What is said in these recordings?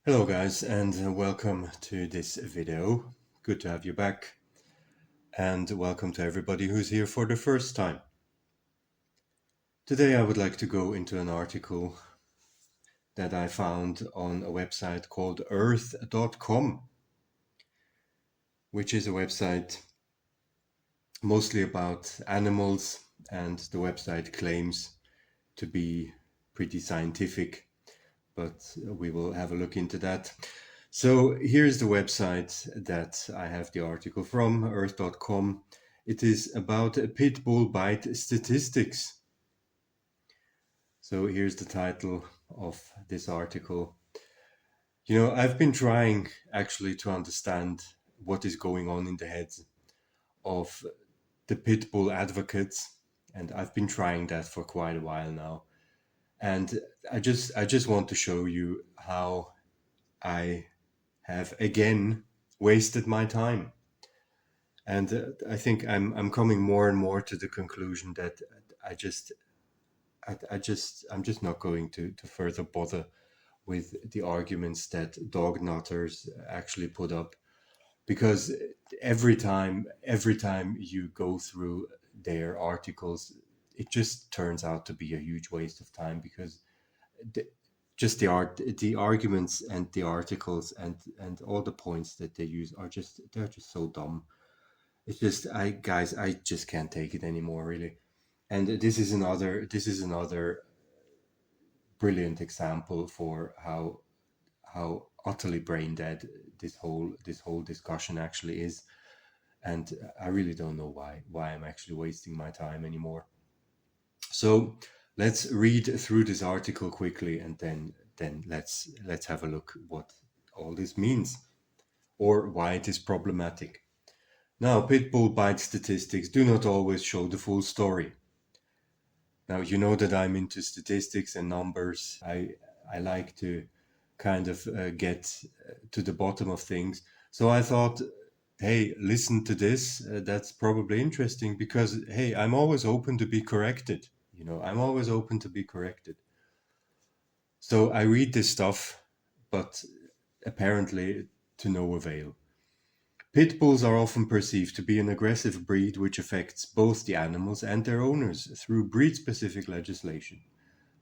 Hello guys and welcome to this video. Good to have you back and welcome to everybody who's here for the first time. Today I would like to go into an article that I found on a website called earth.com, which is a website mostly about animals, and the website claims to be pretty scientific, but we will have a look into that. So here's the website that I have the article from, earth.com. It is about Pitbull bite statistics. So here's the title of this article. You know, I've been trying actually to understand what is going on in the heads of the Pitbull advocates, and I've been trying that for quite a while now. And I just want to show you how I have again wasted my time. And I think I'm coming more and more to the conclusion that I'm just not going to further bother with the arguments that dog nutters actually put up, because every time you go through their articles, it just turns out to be a huge waste of time, because the, just the arguments and the articles and all the points that they use they're just so dumb. It's just I just can't take it anymore, really. And this is another brilliant example for how utterly brain dead this whole discussion actually is. And I really don't know why I'm actually wasting my time anymore. So let's read through this article quickly, and then let's have a look what all this means, or why it is problematic. Now, Pitbull bite statistics do not always show the full story. Now, you know that I'm into statistics and numbers. I like to kind of get to the bottom of things. So I thought, hey, listen to this. That's probably interesting, because, hey, I'm always open to be corrected. You know, I'm always open to be corrected. So I read this stuff, but apparently to no avail. Pit bulls are often perceived to be an aggressive breed which affects both the animals and their owners through breed-specific legislation,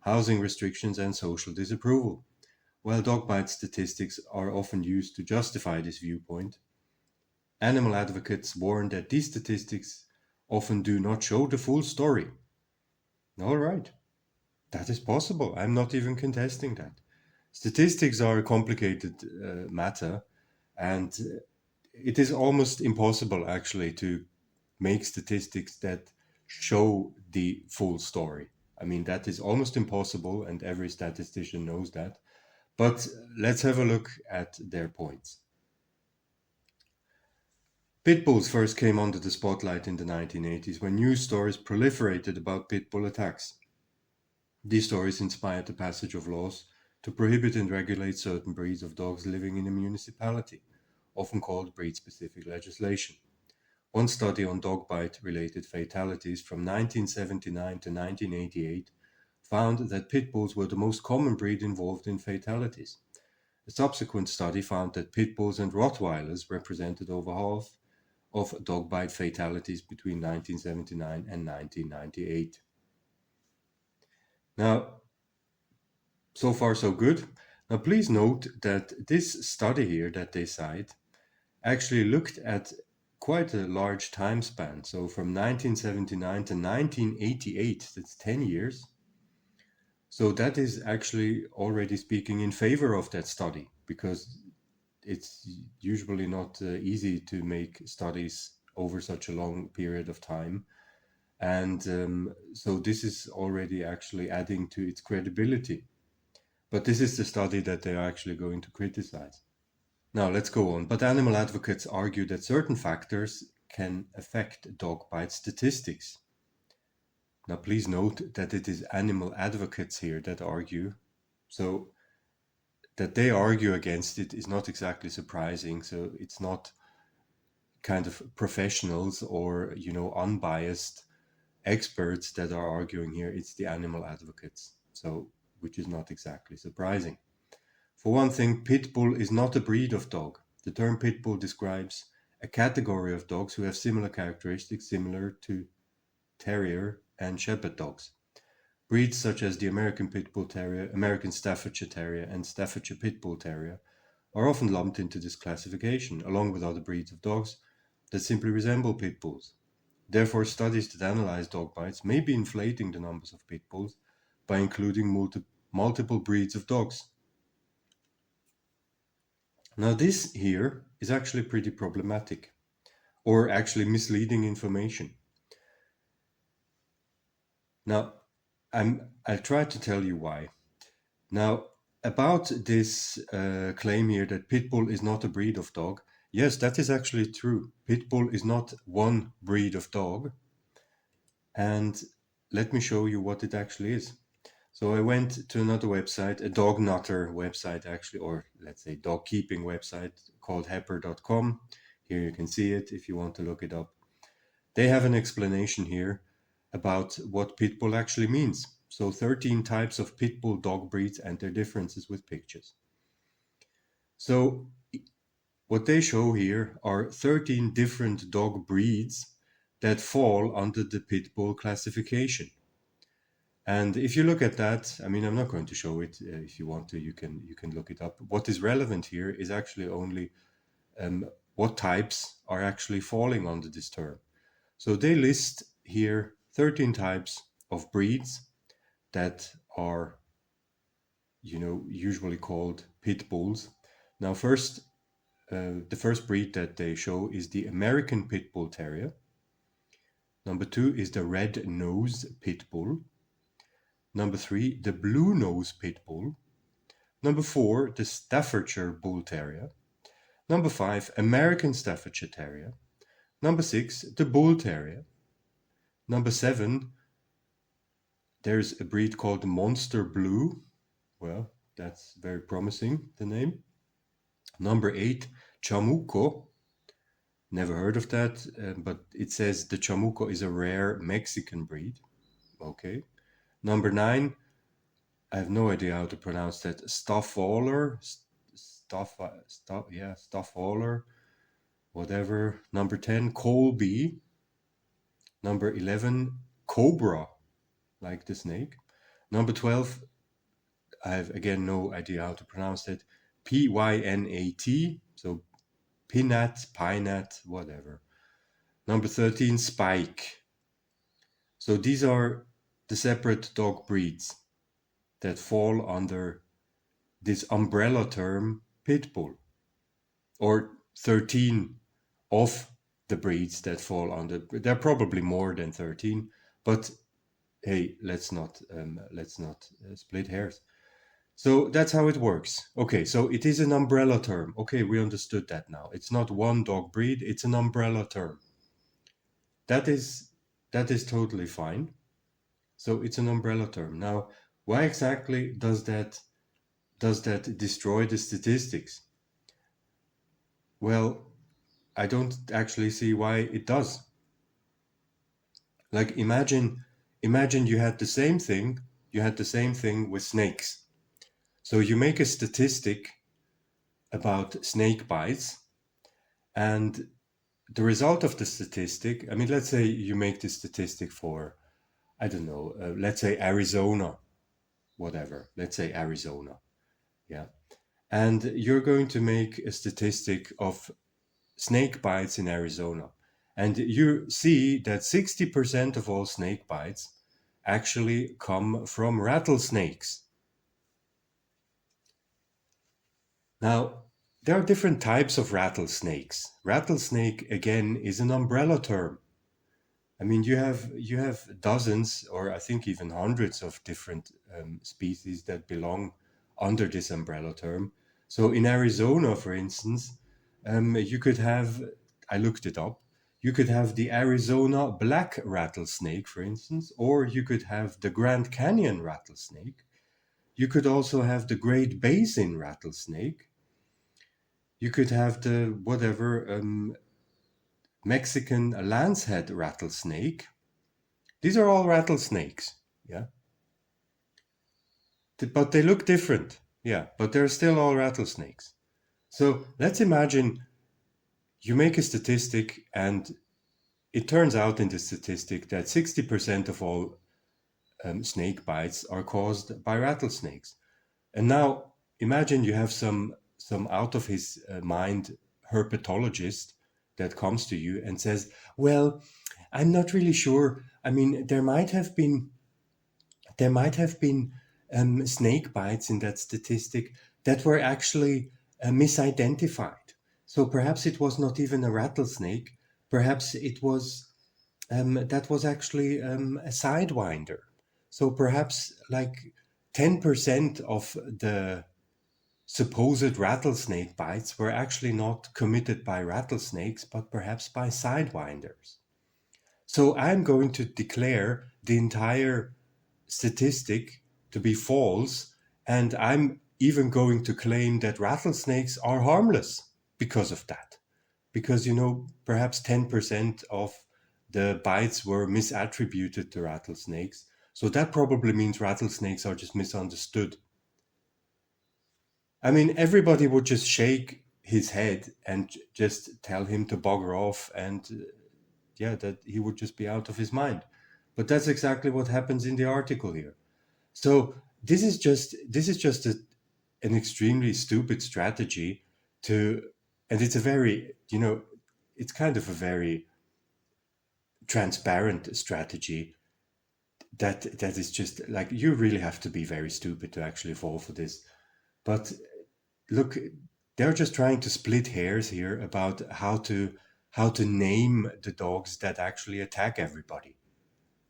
housing restrictions, and social disapproval. While dog bite statistics are often used to justify this viewpoint, animal advocates warn that these statistics often do not show the full story. All right, that is possible. I'm not even contesting that. Statistics are a complicated matter, and it is almost impossible actually to make statistics that show the full story. I mean, that is almost impossible, and every statistician knows that. But let's have a look at their points. Pit bulls first came under the spotlight in the 1980s when news stories proliferated about pit bull attacks. These stories inspired the passage of laws to prohibit and regulate certain breeds of dogs living in a municipality, often called breed-specific legislation. One study on dog bite-related fatalities from 1979 to 1988 found that pit bulls were the most common breed involved in fatalities. A subsequent study found that pit bulls and Rottweilers represented over half of dog bite fatalities between 1979 and 1998. Now, so far so good. Now, please note that this study here that they cite actually looked at quite a large time span. So from 1979 to 1988, that's 10 years. So that is actually already speaking in favor of that study, because it's usually not easy to make studies over such a long period of time. And so this is already actually adding to its credibility. But this is the study that they are actually going to criticize. Now let's go on. But animal advocates argue that certain factors can affect dog bite statistics. Now please note that it is animal advocates here that argue. So that they argue against it is not exactly surprising. So it's not kind of professionals or, you know, unbiased experts that are arguing here. It's the animal advocates. So, which is not exactly surprising. For one thing, Pitbull is not a breed of dog. The term Pitbull describes a category of dogs who have similar characteristics similar to Terrier and Shepherd dogs. Breeds such as the American Pit Bull Terrier, American Staffordshire Terrier, and Staffordshire Pit Bull Terrier are often lumped into this classification, along with other breeds of dogs that simply resemble pit bulls. Therefore, studies that analyze dog bites may be inflating the numbers of pit bulls by including multiple breeds of dogs. Now, this here is actually pretty problematic, or actually misleading information. Now, I'll try to tell you why. Now, about this claim here that Pitbull is not a breed of dog, yes, that is actually true. Pitbull is not one breed of dog. And let me show you what it actually is. So I went to another website, a dog nutter website actually, or let's say dog keeping website called hepper.com. Here you can see it if you want to look it up. They have an explanation here about what Pitbull actually means. So 13 types of Pitbull dog breeds and their differences with pictures. So what they show here are 13 different dog breeds that fall under the Pitbull classification. And if you look at that, I mean, I'm not going to show it. If you want to, you can look it up. What is relevant here is actually only what types are actually falling under this term. So they list here 13 types of breeds that are, usually called pit bulls. Now, the first breed that they show is the American Pit Bull Terrier. Number 2 is the red-nosed pit bull. Number 3, the blue-nosed pit bull. Number 4, the Staffordshire Bull Terrier. Number 5, American Staffordshire Terrier. Number 6, the Bull Terrier. Number 7, there's a breed called Monster Blue. Well, that's very promising, the name. Number 8, Chamuco. Never heard of that, but it says the Chamuco is a rare Mexican breed. Okay. Number 9, I have no idea how to pronounce that. Staffaller, whatever. Number 10, Colby. Number 11, Cobra, like the snake. Number 12, I have again no idea how to pronounce it. Pynat, so Pinat, whatever. Number 13, Spike. So these are the separate dog breeds that fall under this umbrella term Pitbull, or 13 of the breeds that fall under. There are probably more than 13, but hey, let's not split hairs. So that's how it works. Okay, so it is an umbrella term. Okay, we understood that now. It's not one dog breed, it's an umbrella term. That is totally fine. So it's an umbrella term. Now, why exactly does that destroy the statistics? Well, I don't actually see why it does. Like imagine you had the same thing with snakes. So you make a statistic about snake bites, and the result of the statistic, I mean, let's say you make the statistic for, I don't know, let's say Arizona, whatever, let's say Arizona, yeah. And you're going to make a statistic of snake bites in Arizona. And you see that 60% of all snake bites actually come from rattlesnakes. Now, there are different types of rattlesnakes. Rattlesnake, again, is an umbrella term. I mean, you have dozens, or I think even hundreds of different species that belong under this umbrella term. So in Arizona, for instance, you could have, I looked it up, you could have the Arizona black rattlesnake, for instance, or you could have the Grand Canyon rattlesnake. You could also have the Great Basin rattlesnake. You could have the whatever Mexican lancehead rattlesnake. These are all rattlesnakes, yeah. But they look different. Yeah, but they're still all rattlesnakes. So let's imagine you make a statistic, and it turns out in the statistic that 60% of all snake bites are caused by rattlesnakes. And now imagine you have some out of his mind herpetologist that comes to you and says, "Well, I'm not really sure. I mean, there might have been snake bites in that statistic that were actually misidentified. So perhaps it was not even a rattlesnake. Perhaps it was that was actually a sidewinder. So perhaps like 10% of the supposed rattlesnake bites were actually not committed by rattlesnakes, but perhaps by sidewinders. So I'm going to declare the entire statistic to be false, and I'm even going to claim that rattlesnakes are harmless because of that. Because, perhaps 10% of the bites were misattributed to rattlesnakes. So that probably means rattlesnakes are just misunderstood. I mean, everybody would just shake his head and just tell him to bugger off, and yeah, that he would just be out of his mind. But that's exactly what happens in the article here. So this is just an extremely stupid strategy to, and it's a very, it's kind of a very transparent strategy that is just like, you really have to be very stupid to actually fall for this. But look, they're just trying to split hairs here about how to name the dogs that actually attack everybody.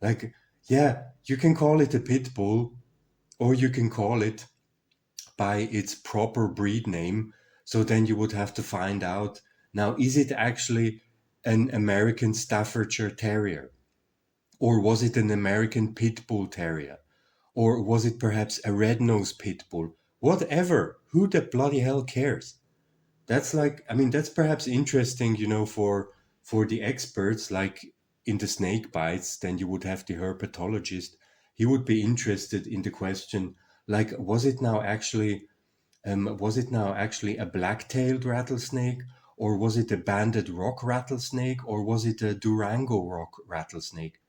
Like, yeah, you can call it a pit bull, or you can call it by its proper breed name. So then you would have to find out, now, is it actually an American Staffordshire Terrier? Or was it an American Pitbull Terrier? Or was it perhaps a red-nosed Pitbull? Whatever. Who the bloody hell cares? That's like, I mean, that's perhaps interesting, for the experts, like in the snake bites. Then you would have the herpetologist. He would be interested in the question, like, was it now actually a black-tailed rattlesnake, or was it a banded rock rattlesnake, or was it a Durango rock rattlesnake?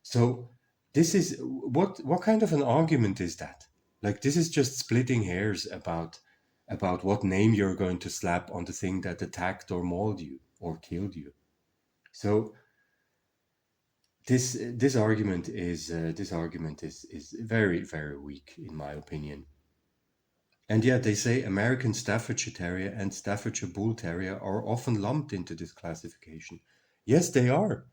So this is what kind of an argument is that? Like, this is just splitting hairs about what name you're going to slap on the thing that attacked or mauled you or killed you. So this argument is very, very weak in my opinion. And yet they say American Staffordshire Terrier and Staffordshire Bull Terrier are often lumped into this classification. Yes, they are.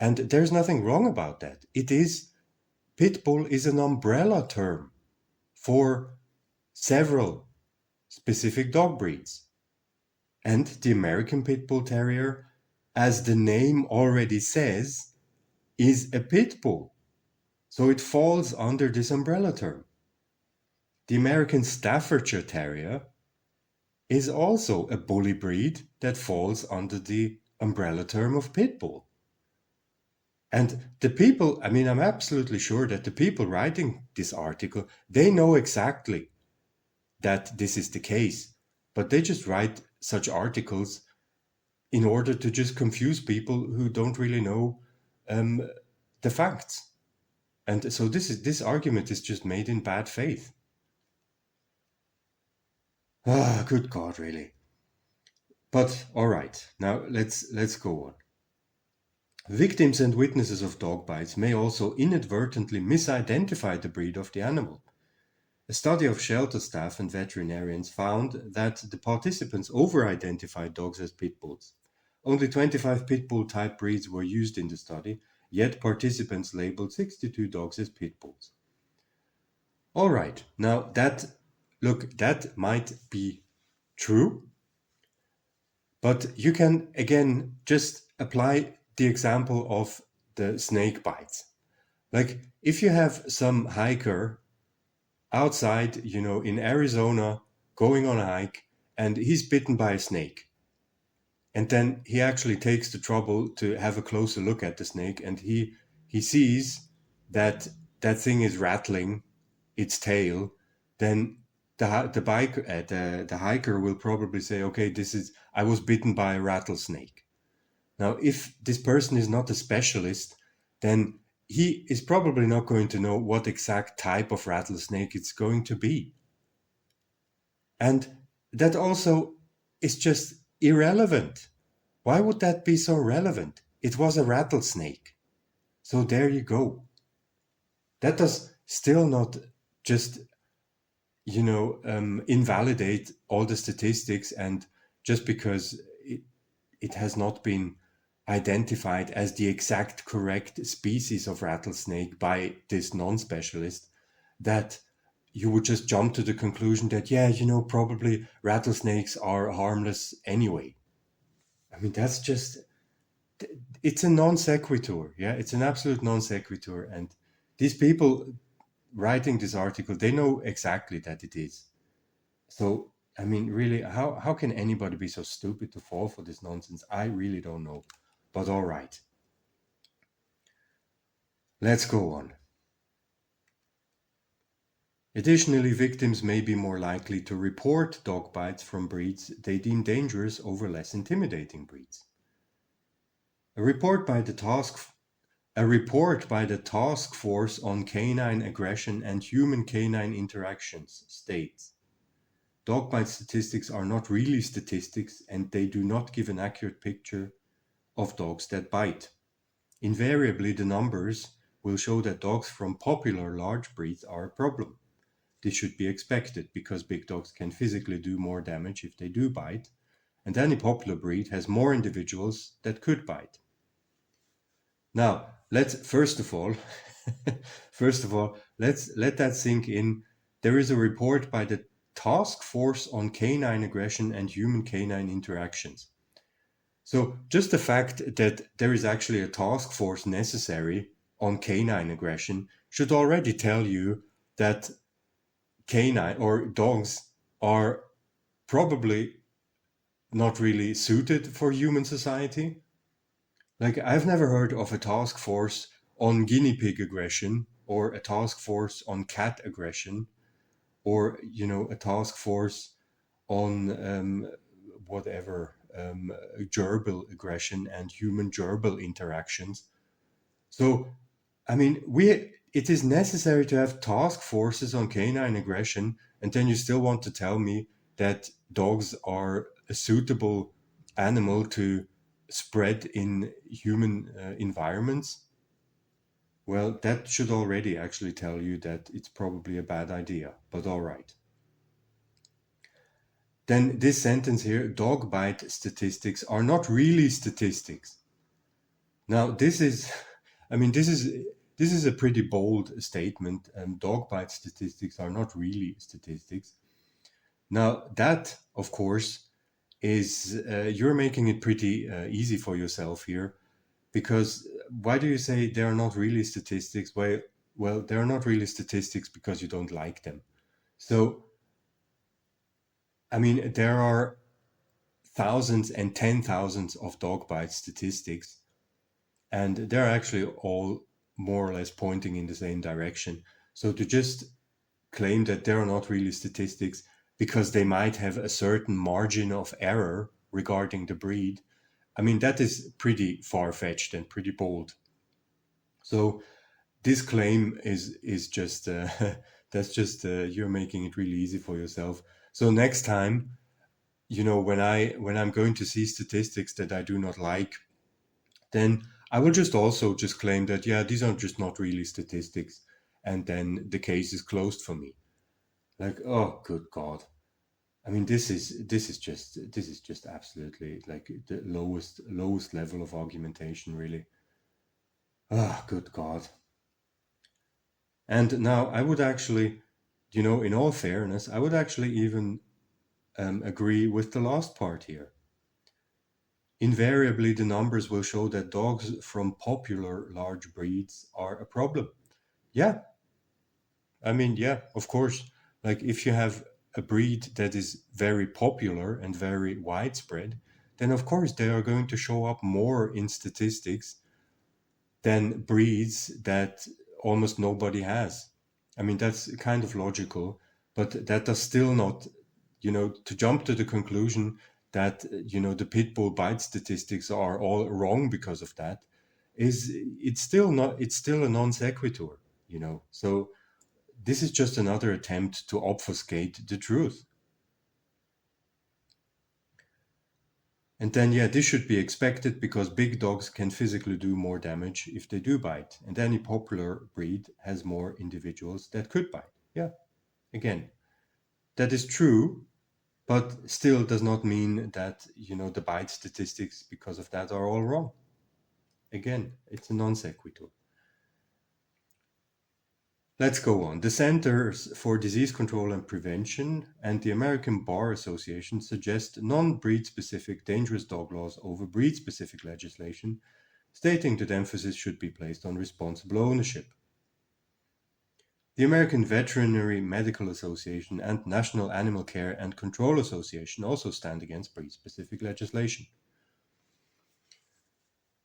And there's nothing wrong about that. Pitbull is an umbrella term for several specific dog breeds. And the American Pit Bull Terrier, as the name already says, is a pit bull. So it falls under this umbrella term. The American Staffordshire Terrier is also a bully breed that falls under the umbrella term of pit bull. And the people, I mean, I'm absolutely sure that the people writing this article, they know exactly that this is the case, but they just write such articles in order to just confuse people who don't really know the facts. And so this argument is just made in bad faith. Ah, good God, really. But all right, now let's go on. Victims and witnesses of dog bites may also inadvertently misidentify the breed of the animal. A study of shelter staff and veterinarians found that the participants over-identified dogs as pit bulls. Only 25 pit bull type breeds were used in the study, yet participants labeled 62 dogs as pit bulls. All right, now that might be true, but you can again just apply the example of the snake bites. Like, if you have some hiker outside, in Arizona, going on a hike, and he's bitten by a snake. And then he actually takes the trouble to have a closer look at the snake, and he sees that thing is rattling its tail. Then the hiker will probably say, okay, I was bitten by a rattlesnake. Now, if this person is not a specialist, then he is probably not going to know what exact type of rattlesnake it's going to be. And that also is just irrelevant. Why would that be so relevant? It was a rattlesnake. So there you go. That does still not just, invalidate all the statistics, and just because it has not been identified as the exact correct species of rattlesnake by this non-specialist, that you would just jump to the conclusion that, probably rattlesnakes are harmless anyway. I mean, it's a non sequitur. Yeah, it's an absolute non sequitur. And these people writing this article, they know exactly that it is. So, I mean, really, how can anybody be so stupid to fall for this nonsense? I really don't know. But all right. Let's go on. Additionally, victims may be more likely to report dog bites from breeds they deem dangerous over less intimidating breeds. A report by the Task Force on Canine Aggression and Human-Canine Interactions states, dog bite statistics are not really statistics, and they do not give an accurate picture of dogs that bite. Invariably, the numbers will show that dogs from popular large breeds are a problem. This should be expected because big dogs can physically do more damage if they do bite, and any popular breed has more individuals that could bite. Now, first of all, let's let that sink in. There is a report by the Task Force on Canine Aggression and Human-Canine Interactions. So just the fact that there is actually a task force necessary on canine aggression should already tell you that canine or dogs are probably not really suited for human society. Like, I've never heard of a task force on guinea pig aggression, or a task force on cat aggression, or, a task force on whatever, gerbil aggression and human gerbil interactions. So, I mean, it is necessary to have task forces on canine aggression, and then you still want to tell me that dogs are a suitable animal to spread in human environments? Well, that should already actually tell you that it's probably a bad idea, but all right. Then this sentence here, dog bite statistics are not really statistics. Now, this is a pretty bold statement. Dog bite statistics are not really statistics. Now, that, of course, is you're making it pretty easy for yourself here, because why do you say they are not really statistics? Well, they're not really statistics because you don't like them. So, I mean, there are thousands and 10,000s of dog bite statistics, and they're actually all more or less pointing in the same direction. So to just claim that they're not really statistics because they might have a certain margin of error regarding the breed, I mean, that is pretty far-fetched and pretty bold. So this claim is just that's just you're making it really easy for yourself. So next time, when I'm going to see statistics that I do not like, then I will just also just claim that, yeah, these are just not really statistics, and then the case is closed for me. Like, oh, good God. I mean, this is just absolutely like the lowest level of argumentation, really. Ah, good God. And now I would actually, in all fairness, I would actually even agree with the last part here. Invariably, the numbers will show that dogs from popular large breeds are a problem. Yeah. I mean, yeah, of course. Like, if you have a breed that is very popular and very widespread, then of course they are going to show up more in statistics than breeds that almost nobody has. I mean, that's kind of logical. But that does still not, to jump to the conclusion that, the pit bull bite statistics are all wrong because of that, it's still a non sequitur, So this is just another attempt to obfuscate the truth. And then, this should be expected because big dogs can physically do more damage if they do bite. And any popular breed has more individuals that could bite. Yeah, again, that is true, but still does not mean that, the bite statistics because of that are all wrong. Again, it's a non sequitur. Let's go on. The Centers for Disease Control and Prevention and the American Bar Association suggest non-breed specific dangerous dog laws over breed specific legislation, stating that emphasis should be placed on responsible ownership. The American Veterinary Medical Association and National Animal Care and Control Association also stand against breed specific legislation.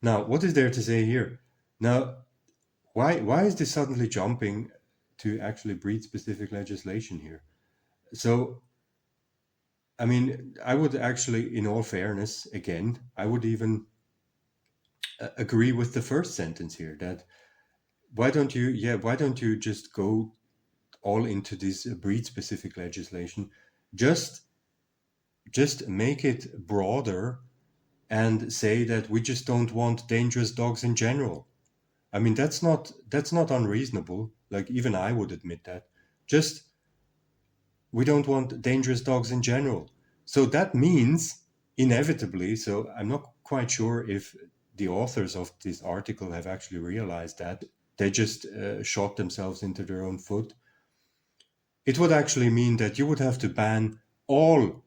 Now, what is there to say here? Now, why is this suddenly jumping to actually breed-specific legislation here? So, I mean, I would actually, in all fairness, again, I would even agree with the first sentence here, that why don't you just go all into this breed-specific legislation? Just make it broader and say that we just don't want dangerous dogs in general. I mean, that's not unreasonable. Like, even I would admit that. Just, we don't want dangerous dogs in general. So that means, inevitably, so I'm not quite sure if the authors of this article have actually realized that. They just shot themselves into their own foot. It would actually mean that you would have to ban all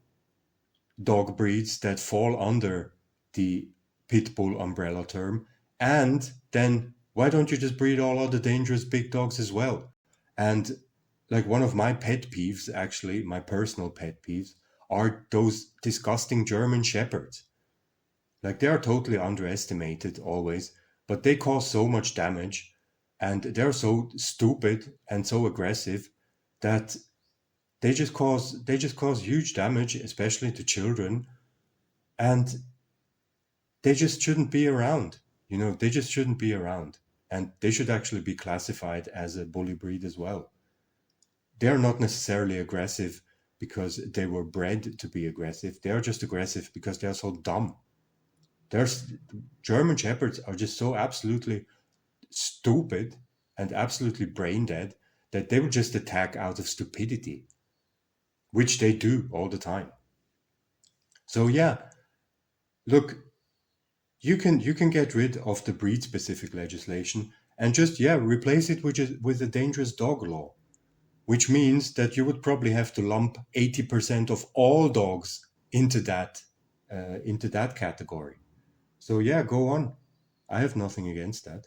dog breeds that fall under the Pitbull umbrella term, and then why don't you just breed all other dangerous big dogs as well? And like, one of my pet peeves, actually, my personal pet peeves, are those disgusting German shepherds. Like, they are totally underestimated always, but they cause so much damage, and they're so stupid and so aggressive that they just cause huge damage, especially to children, and they just shouldn't be around. They just shouldn't be around. And they should actually be classified as a bully breed as well. They're not necessarily aggressive because they were bred to be aggressive. They're just aggressive because they're so dumb. German Shepherds are just so absolutely stupid and absolutely brain dead that they would just attack out of stupidity, which they do all the time. So look, you can get rid of the breed-specific legislation and just replace it with a dangerous dog law, which means that you would probably have to lump 80% of all dogs into that category. So go on. I have nothing against that.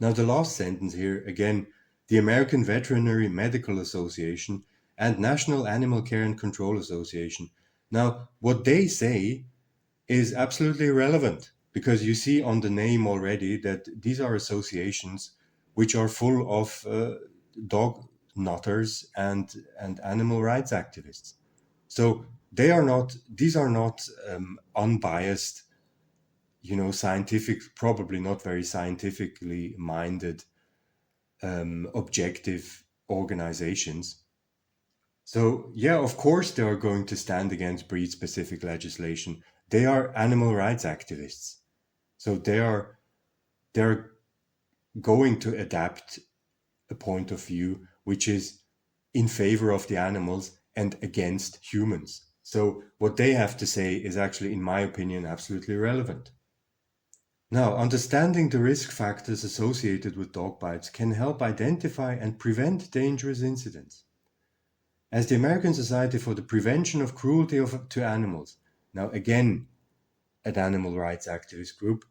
Now, the last sentence here, again, the American Veterinary Medical Association and National Animal Care and Control Association. Now, what they say is absolutely irrelevant, because you see on the name already that these are associations which are full of dog nutters and animal rights activists. So these are not unbiased, scientific, probably not very scientifically minded, objective organizations. So of course they are going to stand against breed-specific legislation. They are animal rights activists. So they're going to adapt a point of view which is in favor of the animals and against humans. So what they have to say is actually, in my opinion, absolutely irrelevant. Now, understanding the risk factors associated with dog bites can help identify and prevent dangerous incidents. As the American Society for the Prevention of Cruelty to Animals, now again an animal rights activist group,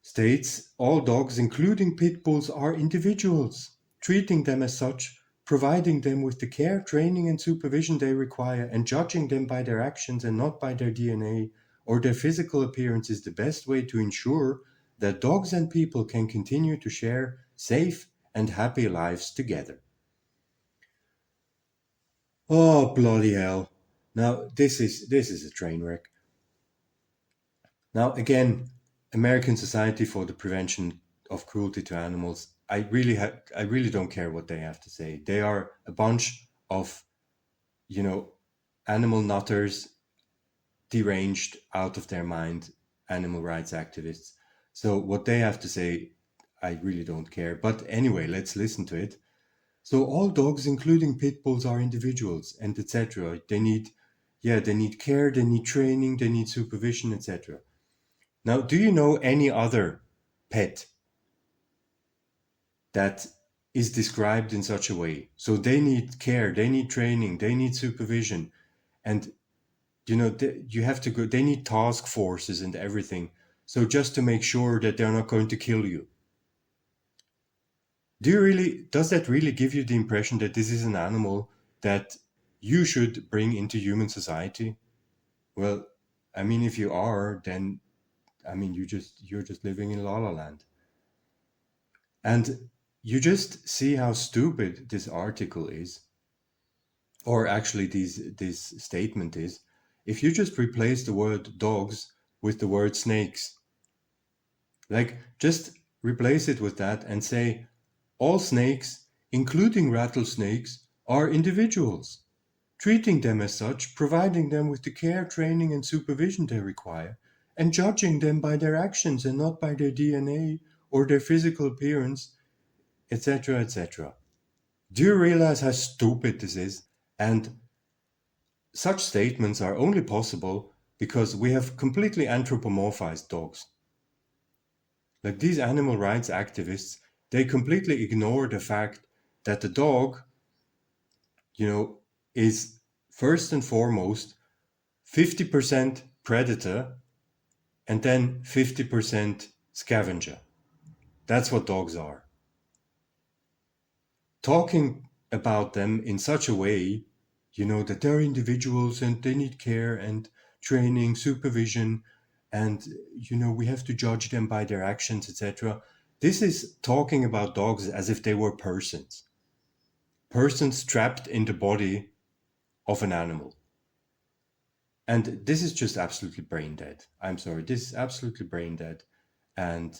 states, all dogs, including pit bulls, are individuals. Treating them as such, providing them with the care, training, and supervision they require, and judging them by their actions and not by their DNA or their physical appearance is the best way to ensure that dogs and people can continue to share safe and happy lives together. Oh, bloody hell. Now, this is a train wreck. Now, again, American Society for the Prevention of Cruelty to Animals. I really don't care what they have to say. They are a bunch of, you know, animal nutters, deranged, out of their mind animal rights activists. So what they have to say, I really don't care. But anyway, let's listen to it. So all dogs, including pit bulls, are individuals, and etc. They need care, they need training, they need supervision, etc. Now, do you know any other pet that is described in such a way? So they need care, they need training, they need supervision, and you have to go. They need task forces and everything. So just to make sure that they're not going to kill you. Does that really give you the impression that this is an animal that you should bring into human society? Well, I mean, if you are, then I mean, you're just living in La La Land. And you just see how stupid this article is, or actually this statement is, if you just replace the word dogs with the word snakes. Like, just replace it with that and say, all snakes, including rattlesnakes, are individuals. Treating them as such, providing them with the care, training, and supervision they require, and judging them by their actions and not by their DNA or their physical appearance, etc., etc. Do you realize how stupid this is? And such statements are only possible because we have completely anthropomorphized dogs. Like, these animal rights activists, they completely ignore the fact that the dog, is first and foremost 50% predator and then 50% scavenger. That's what dogs are. Talking about them in such a way, that they're individuals and they need care and training, supervision, and, we have to judge them by their actions, etc. This is talking about dogs as if they were persons. Persons trapped in the body of an animal. And this is just absolutely brain dead. I'm sorry, this is absolutely brain dead and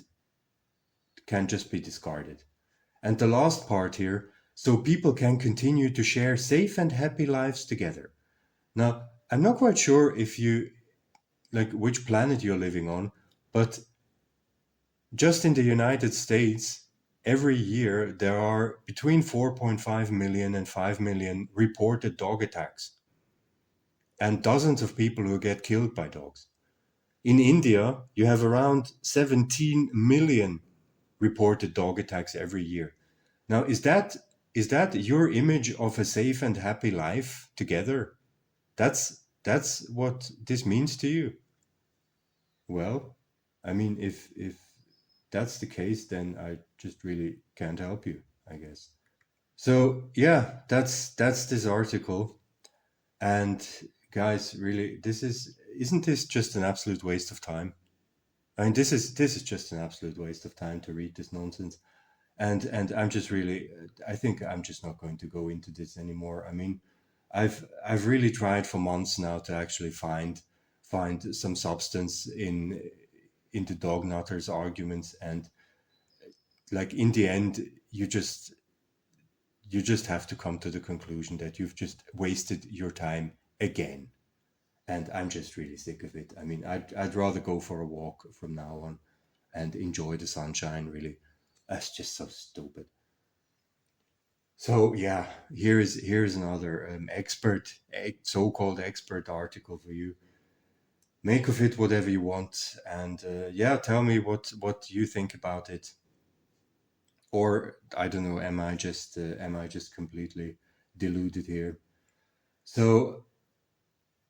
can just be discarded. And the last part here, so people can continue to share safe and happy lives together. Now, I'm not quite sure if you, like, which planet you're living on, but just in the United States, every year there are between 4.5 million and 5 million reported dog attacks, and dozens of people who get killed by dogs. In India, you have around 17 million reported dog attacks every year. Now, is that your image of a safe and happy life together? That's what this means to you. Well, I mean, if that's the case, then I just really can't help you, I guess. So yeah, that's this article. And guys, really, isn't this just an absolute waste of time? I mean, this is just an absolute waste of time to read this nonsense. And I'm just really, I think I'm just not going to go into this anymore. I mean, I've really tried for months now to actually find some substance in the dog nutters arguments, and like, in the end, you just have to come to the conclusion that you've just wasted your time again. And I'm just really sick of it. I mean, I'd rather go for a walk from now on and enjoy the sunshine, really. That's just so stupid. So yeah, here's another so-called expert article for you. Make of it whatever you want, and yeah, tell me what you think about it. Or I don't know, am I just completely deluded here? So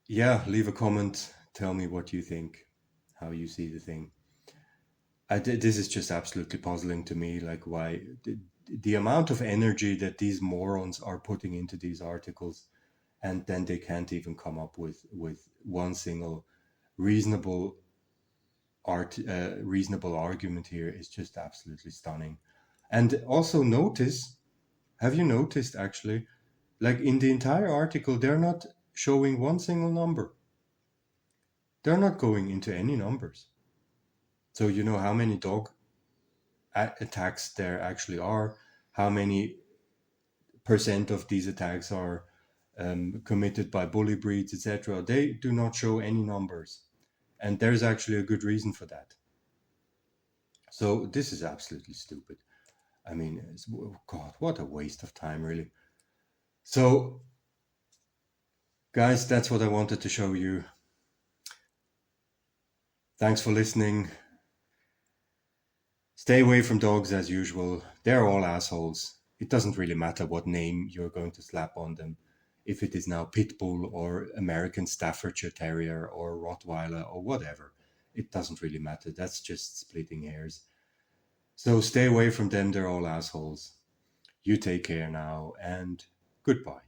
yeah, leave a comment. Tell me what you think, how you see the thing. This is just absolutely puzzling to me. Like, why the amount of energy that these morons are putting into these articles, and then they can't even come up with one single reasonable reasonable argument here is just absolutely stunning. And also, have you noticed actually, Like in the entire article, they're not showing one single number. They're not going into any numbers. So you know how many dog attacks there actually are, how many percent of these attacks are committed by bully breeds, etc. They do not show any numbers. And there's actually a good reason for that. So this is absolutely stupid. I mean, God, what a waste of time, really. So, guys, that's what I wanted to show you. Thanks for listening. Stay away from dogs as usual. They're all assholes. It doesn't really matter what name you're going to slap on them. If it is now Pitbull or American Staffordshire Terrier or Rottweiler or whatever. It doesn't really matter. That's just splitting hairs. So stay away from them. They're all assholes. You take care now and goodbye.